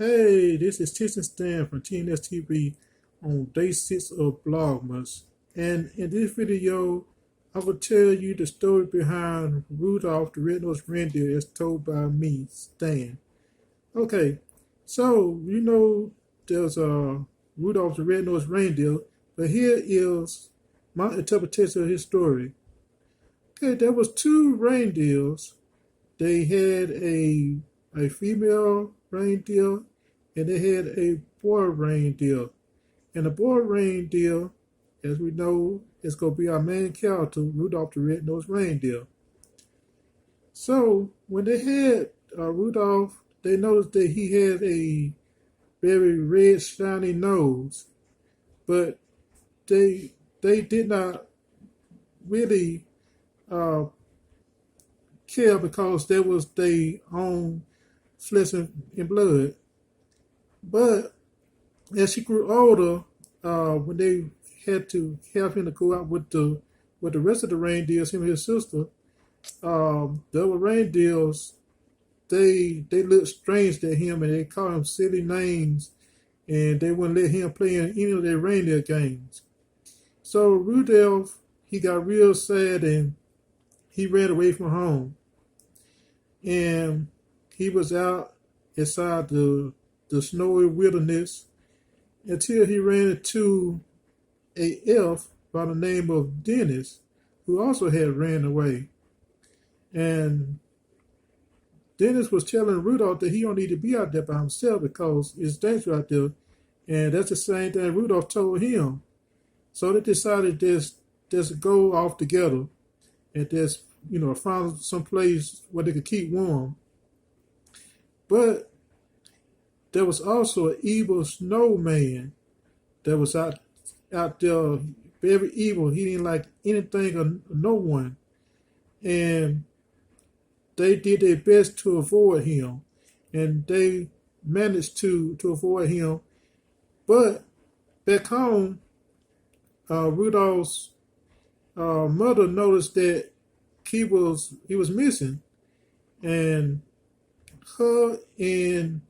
Hey, this is Tristan Stan from TNS TV on day 6 of Vlogmas. And in this video, I will tell you the story behind Rudolph the Red-Nosed Reindeer as told by me, Stan. Okay, so there's Rudolph the Red-Nosed Reindeer, but here is my interpretation of his story. Okay, there was two reindeers. They had a female reindeer and they had a boy reindeer. And the boy reindeer, as we know, is going to be our main character, Rudolph the Red-Nosed Reindeer. So when they had Rudolph, they noticed that he had a very red, shiny nose, but they did not really uh, care because that was their own flesh and blood. But as he grew older, when they had to have him to go out with the rest of the reindeers, him and his sister, the other reindeers, they looked strange at him and they called him silly names, and they wouldn't let him play in any of their reindeer games. So Rudolph, he got real sad and he ran away from home. And he was out inside the snowy wilderness until he ran into a elf by the name of Dennis, who also had ran away. And Dennis was telling Rudolph that he don't need to be out there by himself because it's dangerous out there. And that's the same thing Rudolph told him. So they decided just go off together and just, find some place where they could keep warm. But there was also an evil snowman that was out there, very evil. He didn't like anything or no one. And they did their best to avoid him. And they managed to avoid him. But back home, Rudolph's mother noticed that he was missing. And her and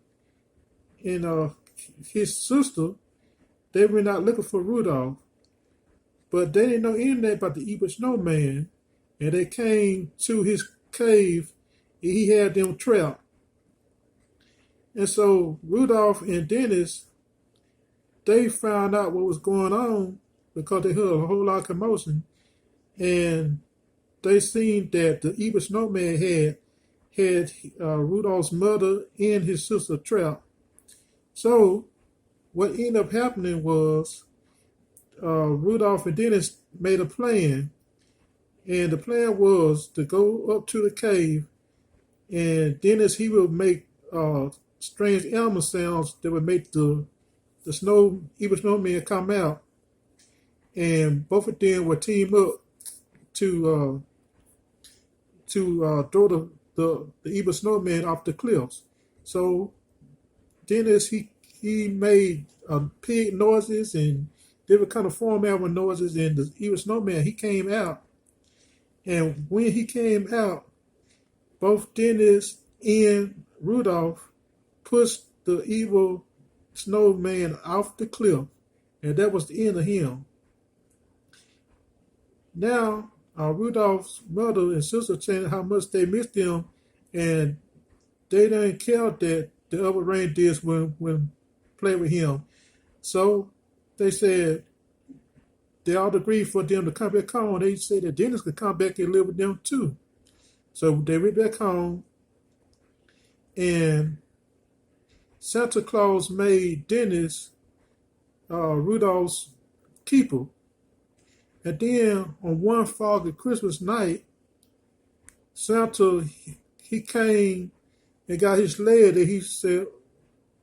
his sister, they were not looking for Rudolph, but they didn't know anything about the evil snowman, and they came to his cave, and he had them trapped. And so Rudolph and Dennis, they found out what was going on because they heard a whole lot of commotion, and they seen that the evil snowman had Rudolph's mother and his sister trapped. So what ended up happening was Rudolph and Dennis made a plan. And the plan was to go up to the cave, and Dennis, he would make strange animal sounds that would make the evil snowman come out. And both of them would team up to throw the evil snowman off the cliffs. So Dennis, he made pig noises and different kind of farm animal noises, and the evil snowman, he came out. And when he came out, both Dennis and Rudolph pushed the evil snowman off the cliff, and that was the end of him. Now, Rudolph's mother and sister saying how much they missed him, and they didn't care that the other reindeers wouldn't play with him. So they said they all agreed for them to come back home. They said that Dennis could come back and live with them too. So they went back home, and Santa Claus made Dennis Rudolph's keeper. And then on one foggy Christmas night, Santa, he came and got his sled, and he said,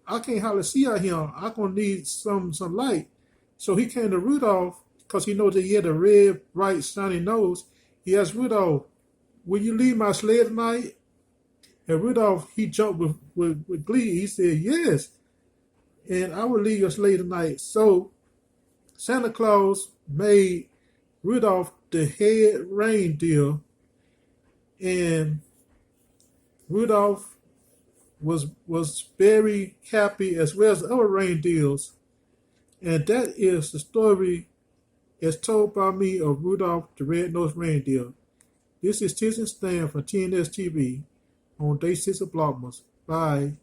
I can't hardly see out here. I'm going to need some light. So he came to Rudolph because he knows that he had a red, bright, shiny nose. He asked Rudolph, will you leave my sled tonight? And Rudolph, he jumped with glee. He said, yes, and I will leave your sled tonight. So Santa Claus made Rudolph the head reindeer, and Rudolph, was very happy, as well as other reindeers. And that is the story as told by me of Rudolph the Red-Nosed Reindeer. This is Tiz and Stan from TNS TV on Day 6 of Vlogmas. Bye.